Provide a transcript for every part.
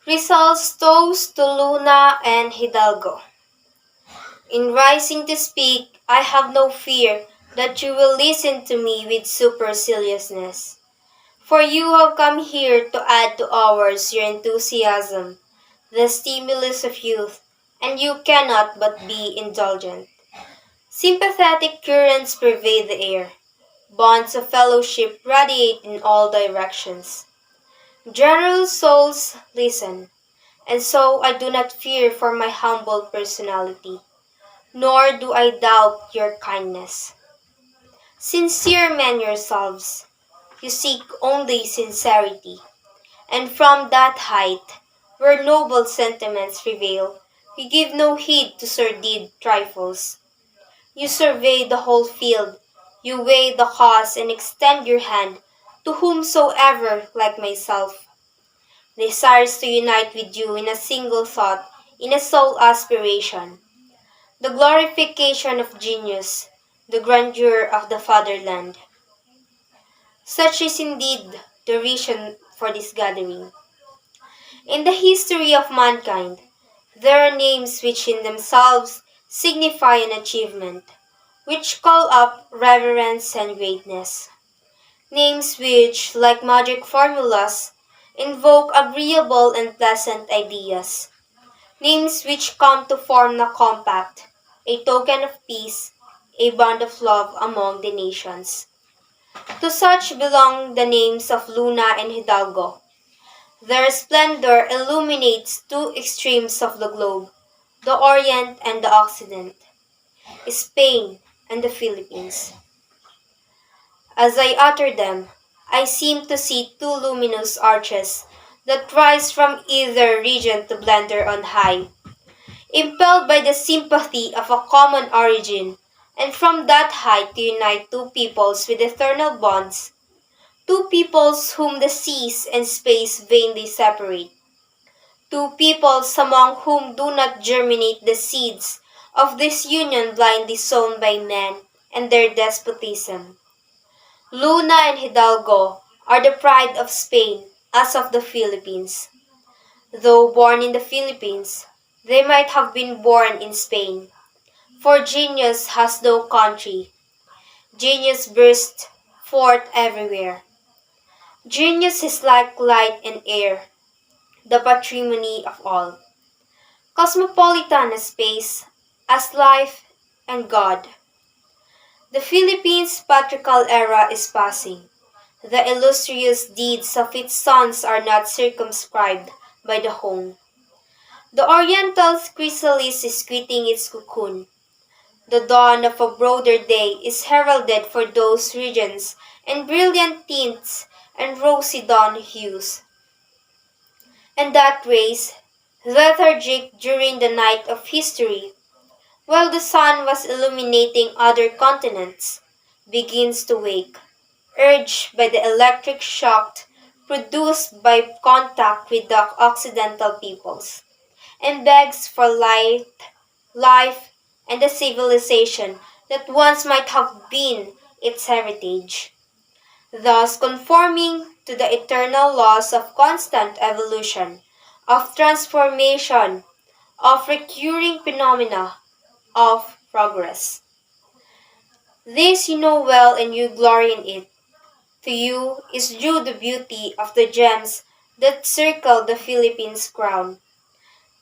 Rizal'S toast to Luna and Hidalgo. In rising to speak, I have no fear that you will listen to me with superciliousness. For you have come here to add to ours your enthusiasm, the stimulus of youth, and you cannot but be indulgent. Sympathetic currents pervade the air. Bonds of fellowship radiate in all directions. General souls listen, and so I do not fear for my humble personality, nor do I doubt your kindness. Sincere men yourselves, you seek only sincerity, and from that height, where noble sentiments prevail, you give no heed to sordid trifles. You survey the whole field, you weigh the cause and extend your hand to whomsoever, like myself, desires to unite with you in a single thought, in a sole aspiration, the glorification of genius, the grandeur of the fatherland. Such is indeed the reason for this gathering. In the history of mankind, there are names which in themselves signify an achievement, which call up reverence and greatness. Names which, like magic formulas, invoke agreeable and pleasant ideas. Names which come to form a compact, a token of peace, a bond of love among the nations. To such belong the names of Luna and Hidalgo. Their splendor illuminates two extremes of the globe, the Orient and the Occident, Spain and the Philippines. As I utter them, I seem to see two luminous arches that rise from either region to blend there on high, impelled by the sympathy of a common origin, and from that height to unite two peoples with eternal bonds, two peoples whom the seas and space vainly separate, two peoples among whom do not germinate the seeds of this union blindly sown by men and their despotism. Luna and Hidalgo are the pride of Spain as of the Philippines. Though born in the Philippines, they might have been born in Spain, for genius has no country. Genius bursts forth everywhere. Genius is like light and air, the patrimony of all. Cosmopolitan as space, as life and God. The Philippines' patriarchal era is passing. The illustrious deeds of its sons are not circumscribed by the home. The Oriental chrysalis is quitting its cocoon. The dawn of a broader day is heralded for those regions in brilliant tints and rosy dawn hues. And that race, lethargic during the night of history, while the sun was illuminating other continents, begins to wake, urged by the electric shock produced by contact with the Occidental peoples, and begs for light, life, and the civilization that once might have been its heritage, thus conforming to the eternal laws of constant evolution, of transformation, of recurring phenomena, of progress. This you know well and you glory in it. To you is due the beauty of the gems that circle the Philippines' crown.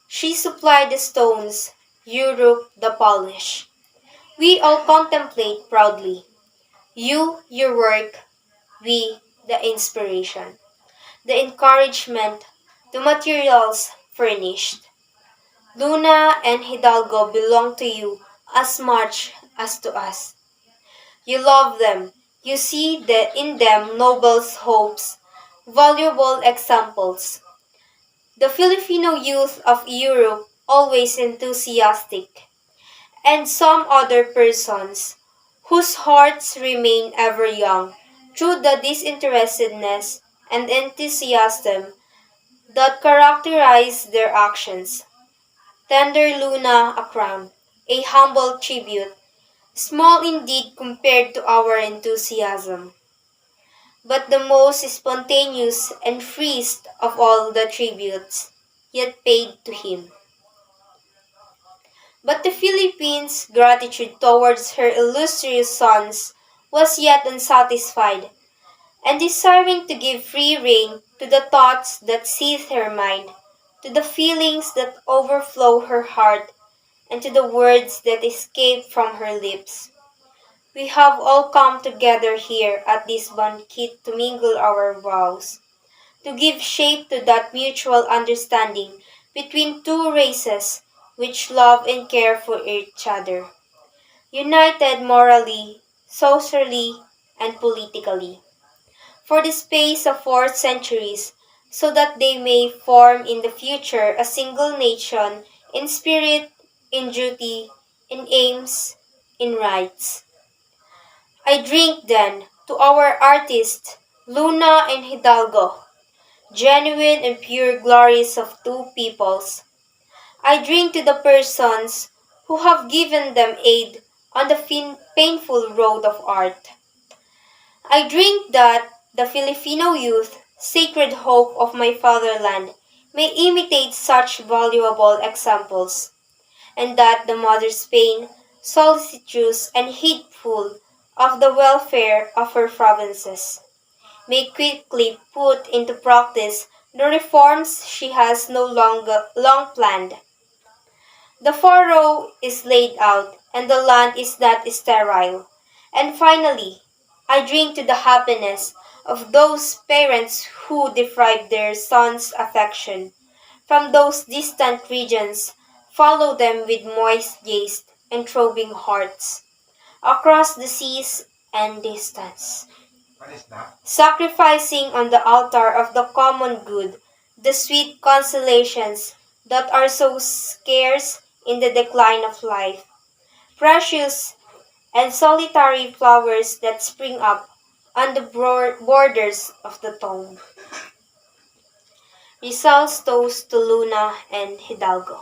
She supplied the stones, Europe the polish. We all contemplate proudly. You, your work, we, the inspiration, the encouragement, the materials furnished. Luna and Hidalgo belong to you as much as to us. You love them. You see in them noble hopes, valuable examples. The Filipino youth of Europe always enthusiastic, and some other persons whose hearts remain ever young through the disinterestedness and enthusiasm that characterize their actions. Tender Luna a crown, a humble tribute, small indeed compared to our enthusiasm, but the most spontaneous and freest of all the tributes. yet paid to him. But the Philippines' gratitude towards her illustrious sons was yet unsatisfied, and desiring to give free rein to the thoughts that seethe her mind, to the feelings that overflow her heart, and to the words that escape from her lips. We have all come together here at this banquet to mingle our vows, to give shape to that mutual understanding between two races which love and care for each other, united morally, socially, and politically, for the space of 4 centuries, so that they may form in the future a single nation in spirit, in duty, in aims, in rights. I drink then to our artists, Luna and Hidalgo, genuine and pure glories of two peoples. I drink to the persons who have given them aid on the painful road of art. I drink that the Filipino youth, sacred hope of my fatherland, may imitate such valuable examples, and that the mother Spain, solicitous and heedful of the welfare of her provinces, may quickly put into practice the reforms she has long planned. The furrow is laid out, and the land is not sterile. And finally, I drink to the happiness of those parents who deprive their sons' affection. From those distant regions, follow them with moist gaze and throbbing hearts, across the seas and distance, sacrificing on the altar of the common good the sweet consolations that are so scarce in the decline of life, precious and solitary flowers that spring up on the borders of the tomb. Rizal's toast to Luna and Hidalgo.